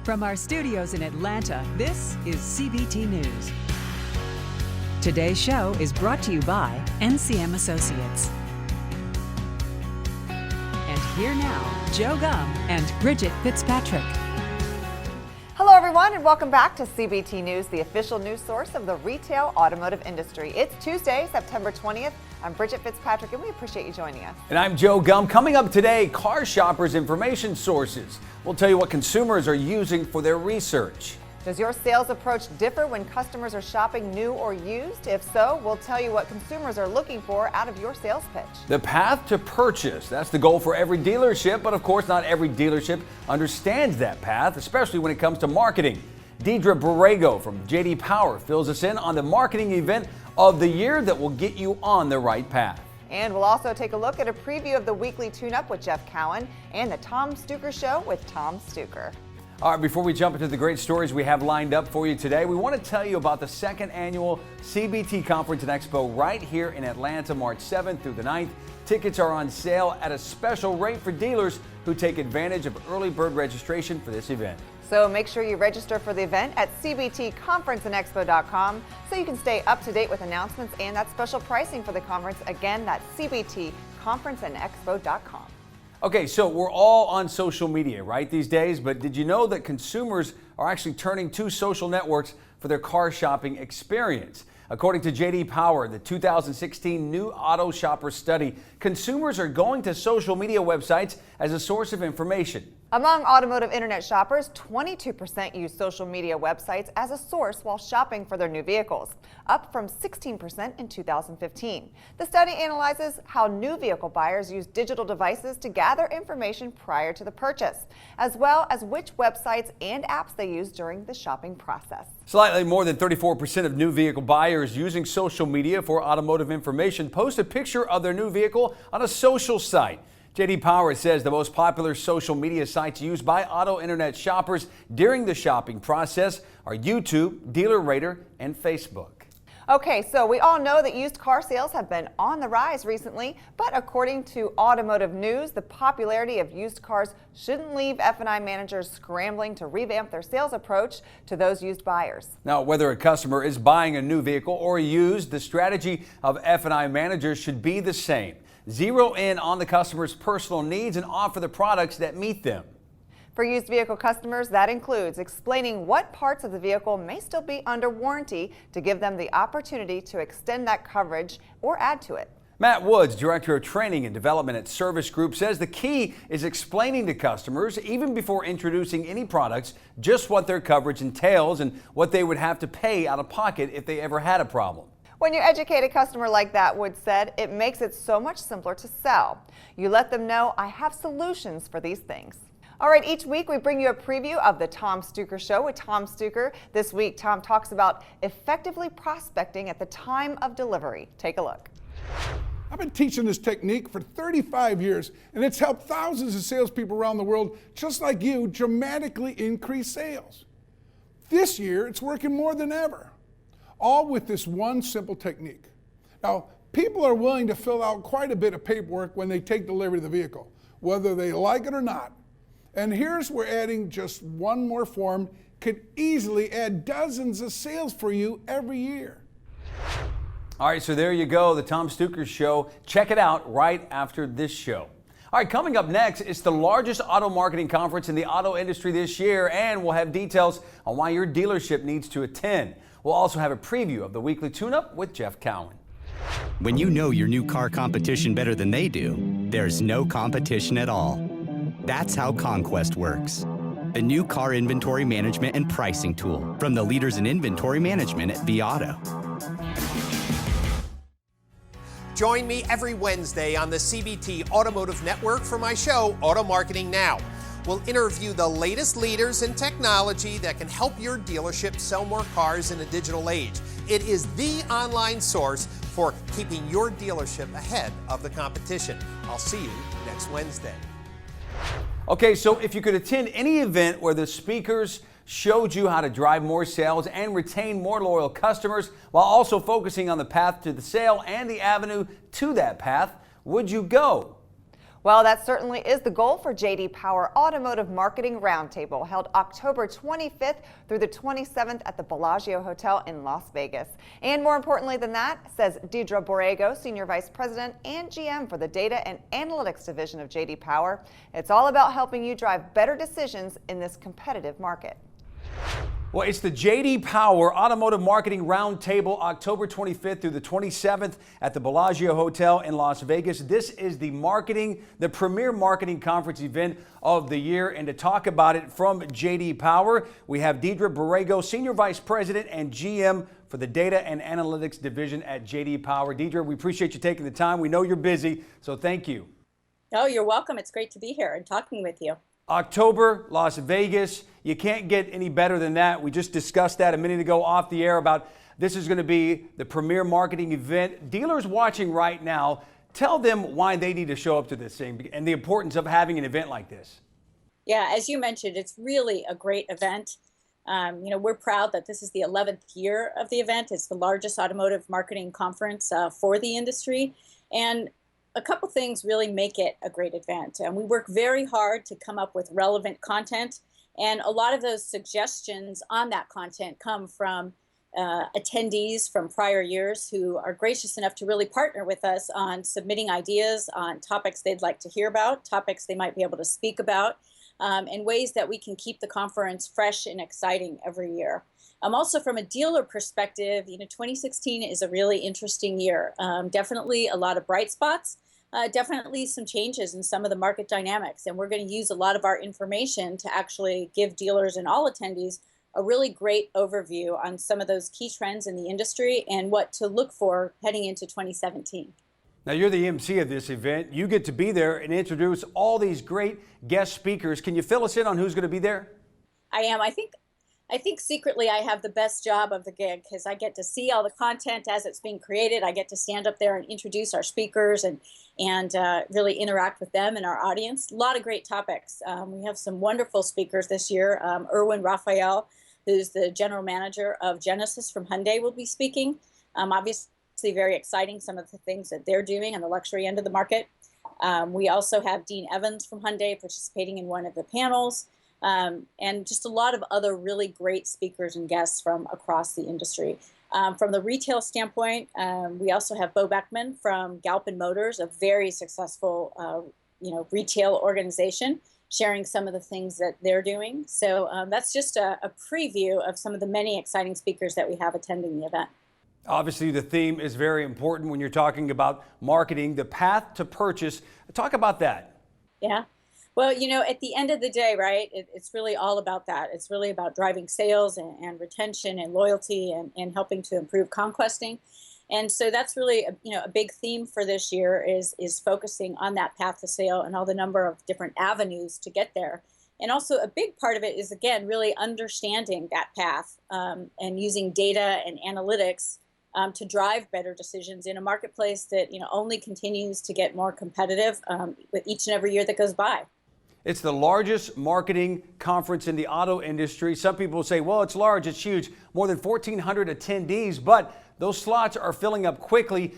From our studios in Atlanta, this is CBT News. Today's show is brought to you by NCM Associates. And here now, Joe Gum and Bridget Fitzpatrick. Hello everyone and welcome back to CBT News, the official news source of the retail automotive industry. It's Tuesday, September 20th. I'm Bridget Fitzpatrick and we appreciate you joining us. And I'm Joe Gum. Coming up today, Car Shoppers information sources. We'll tell you what consumers are using for their research. Does your sales approach differ when customers are shopping new or used? If so, we'll tell you what consumers are looking for out of your sales pitch. The path to purchase, that's the goal for every dealership, but of course not every dealership understands that path, especially when it comes to marketing. Deidre Borrego from J.D. Power fills us in on the marketing event of the year that will get you on the right path. And we'll also take a look at a preview of the weekly tune-up with Jeff Cowan and the Tom Stuker Show with Tom Stuker. All right, before we jump into the great stories we have lined up for you today, we want to tell you about the second annual CBT Conference and Expo right here in Atlanta, March 7th through the 9th. Tickets are on sale at a special rate for dealers who take advantage of early bird registration for this event. So make sure you register for the event at cbtconferenceandexpo.com so you can stay up to date with announcements and that special pricing for the conference. Again, that's cbtconferenceandexpo.com. Okay, so we're all on social media, right, these days, but did you know that consumers are actually turning to social networks for their car shopping experience? According to J.D. Power, the 2016 New Auto Shopper Study, consumers are going to social media websites as a source of information. Among automotive internet shoppers, 22% use social media websites as a source while shopping for their new vehicles, up from 16% in 2015. The study analyzes how new vehicle buyers use digital devices to gather information prior to the purchase, as well as which websites and apps they use during the shopping process. Slightly more than 34% of new vehicle buyers using social media for automotive information post a picture of their new vehicle on a social site. J.D. Power says the most popular social media sites used by auto internet shoppers during the shopping process are YouTube, DealerRater, and Facebook. Okay, so we all know that used car sales have been on the rise recently, but according to Automotive News, the popularity of used cars shouldn't leave F&I managers scrambling to revamp their sales approach to those used buyers. Now, whether a customer is buying a new vehicle or used, the strategy of F&I managers should be the same. Zero in on the customer's personal needs and offer the products that meet them. For used vehicle customers, that includes explaining what parts of the vehicle may still be under warranty to give them the opportunity to extend that coverage or add to it. Matt Woods, Director of Training and Development at Service Group, says the key is explaining to customers, even before introducing any products, just what their coverage entails and what they would have to pay out of pocket if they ever had a problem. When you educate a customer like that, Woods said, it makes it so much simpler to sell. You let them know, I have solutions for these things. All right, each week we bring you a preview of the Tom Stuker Show with Tom Stuker. This week, Tom talks about effectively prospecting at the time of delivery. Take a look. I've been teaching this technique for 35 years, and it's helped thousands of salespeople around the world, just like you, dramatically increase sales. This year, it's working more than ever, all with this one simple technique. Now, people are willing to fill out quite a bit of paperwork when they take delivery of the vehicle, whether they like it or not. And here's where adding just one more form could easily add dozens of sales for you every year. All right, so there you go, the Tom Stuker Show. Check it out right after this show. All right, coming up next, it's the largest auto marketing conference in the auto industry this year, and we'll have details on why your dealership needs to attend. We'll also have a preview of the weekly tune-up with Jeff Cowan. When you know your new car competition better than they do, there's no competition at all. That's how Conquest works. The new car inventory management and pricing tool from the leaders in inventory management at vAuto. Join me every Wednesday on the CBT Automotive Network for my show, Auto Marketing Now. We'll interview the latest leaders in technology that can help your dealership sell more cars in a digital age. It is the online source for keeping your dealership ahead of the competition. I'll see you next Wednesday. Okay, so if you could attend any event where the speakers showed you how to drive more sales and retain more loyal customers while also focusing on the path to the sale and the avenue to that path, would you go? Well, that certainly is the goal for JD Power Automotive Marketing Roundtable, held October 25th through the 27th at the Bellagio Hotel in Las Vegas. And more importantly than that, says Deidre Borrego, Senior Vice President and GM for the Data and Analytics Division of JD Power, it's all about helping you drive better decisions in this competitive market. Well, it's the JD Power Automotive Marketing Roundtable, October 25th through the 27th at the Bellagio Hotel in Las Vegas. This is the premier marketing conference event of the year. And to talk about it from JD Power, we have Deidre Borrego, Senior Vice President and GM for the Data and Analytics Division at JD Power. Deidre, we appreciate you taking the time. We know you're busy, so thank you. Oh, you're welcome. It's great to be here and talking with you. October, Las Vegas. You can't get any better than that. We just discussed that a minute ago off the air about this is going to be the premier marketing event. Dealers watching right now, tell them why they need to show up to this thing and the importance of having an event like this. Yeah, as you mentioned, it's really a great event. We're proud that this is the 11th year of the event. It's the largest automotive marketing conference for the industry. And a couple things really make it a great event. And we work very hard to come up with relevant content. And a lot of those suggestions on that content come from attendees from prior years who are gracious enough to really partner with us on submitting ideas on topics they'd like to hear about, topics they might be able to speak about, and ways that we can keep the conference fresh and exciting every year. Also from a dealer perspective, 2016 is a really interesting year. Definitely a lot of bright spots, definitely some changes in some of the market dynamics. And we're going to use a lot of our information to actually give dealers and all attendees a really great overview on some of those key trends in the industry and what to look for heading into 2017. Now, you're the MC of this event. You get to be there and introduce all these great guest speakers. Can you fill us in on who's going to be there? I am. I think secretly I have the best job of the gig because I get to see all the content as it's being created. I get to stand up there and introduce our speakers and really interact with them and our audience. A lot of great topics. We have some wonderful speakers this year. Erwin Raphael, who's the general manager of Genesis from Hyundai, will be speaking. Obviously very exciting, some of the things that they're doing on the luxury end of the market. We also have Dean Evans from Hyundai participating in one of the panels. And just a lot of other really great speakers and guests from across the industry. From the retail standpoint, we also have Bo Beckman from Galpin Motors, a very successful retail organization, sharing some of the things that they're doing. So that's just a preview of some of the many exciting speakers that we have attending the event. Obviously, the theme is very important when you're talking about marketing, the path to purchase. Talk about that. Yeah. Well, at the end of the day, right, it's really all about that. It's really about driving sales and retention and loyalty and helping to improve conquesting. And so that's really, a big theme for this year is focusing on that path to sale and all the number of different avenues to get there. And also a big part of it is, again, really understanding that path and using data and analytics to drive better decisions in a marketplace that, only continues to get more competitive with each and every year that goes by. It's the largest marketing conference in the auto industry. Some people say, well, it's large, it's huge, more than 1,400 attendees, but those slots are filling up quickly.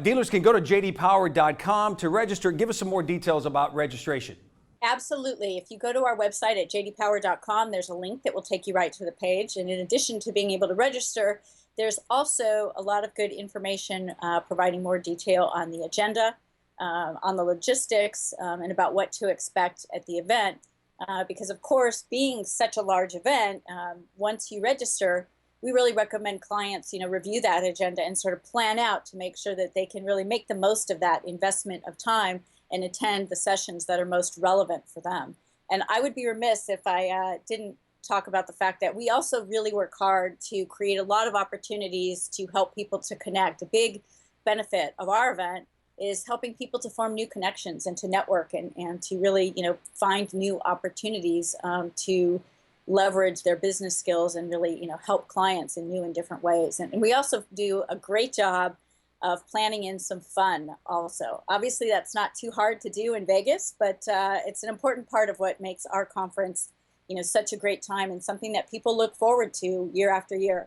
Dealers can go to jdpower.com to register. Give us some more details about registration. Absolutely. If you go to our website at jdpower.com, there's a link that will take you right to the page. And in addition to being able to register, there's also a lot of good information providing more detail on the agenda, on the logistics, and about what to expect at the event. Because, of course, being such a large event, once you register, we really recommend clients, review that agenda and sort of plan out to make sure that they can really make the most of that investment of time and attend the sessions that are most relevant for them. And I would be remiss if I didn't talk about the fact that we also really work hard to create a lot of opportunities to help people to connect. A big benefit of our event is helping people to form new connections and to network and to really, find new opportunities to leverage their business skills and really, help clients in new and different ways. And we also do a great job of planning in some fun also. Obviously, that's not too hard to do in Vegas, but it's an important part of what makes our conference, such a great time and something that people look forward to year after year.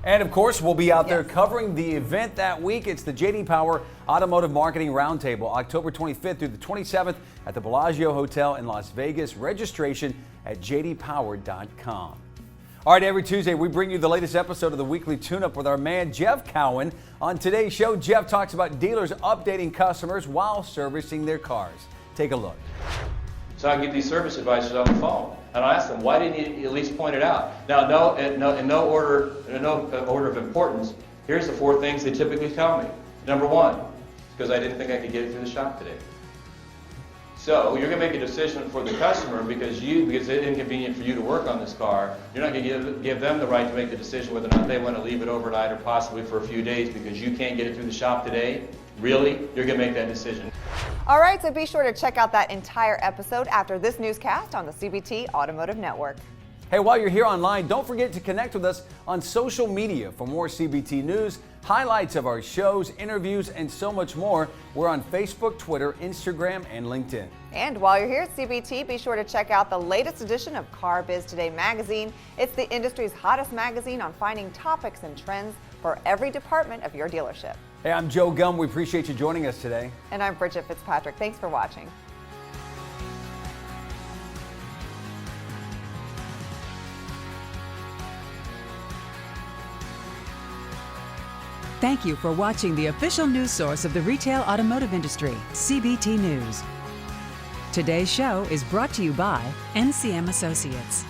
And of course, we'll be out there covering the event that week. It's the J.D. Power Automotive Marketing Roundtable, October 25th through the 27th at the Bellagio Hotel in Las Vegas. Registration at jdpower.com. All right, every Tuesday we bring you the latest episode of the Weekly Tune-Up with our man Jeff Cowan. On today's show, Jeff talks about dealers updating customers while servicing their cars. Take a look. So I get these service advisors on the phone, and I ask them, why didn't you at least point it out? Now, in no order of importance, here's the 4 things they typically tell me. Number 1, because I didn't think I could get it through the shop today. So you're going to make a decision for the customer because it's inconvenient for you to work on this car. You're not going to give them the right to make the decision whether or not they want to leave it overnight or possibly for a few days because you can't get it through the shop today. Really? You're going to make that decision. All right, so be sure to check out that entire episode after this newscast on the CBT Automotive Network. Hey, while you're here online, don't forget to connect with us on social media for more CBT news, highlights of our shows, interviews, and so much more. We're on Facebook, Twitter, Instagram, and LinkedIn. And while you're here at CBT, be sure to check out the latest edition of Car Biz Today magazine. It's the industry's hottest magazine on finding topics and trends for every department of your dealership. Hey, I'm Joe Gum. We appreciate you joining us today. And I'm Bridget Fitzpatrick. Thanks for watching. Thank you for watching the official news source of the retail automotive industry, CBT News. Today's show is brought to you by NCM Associates.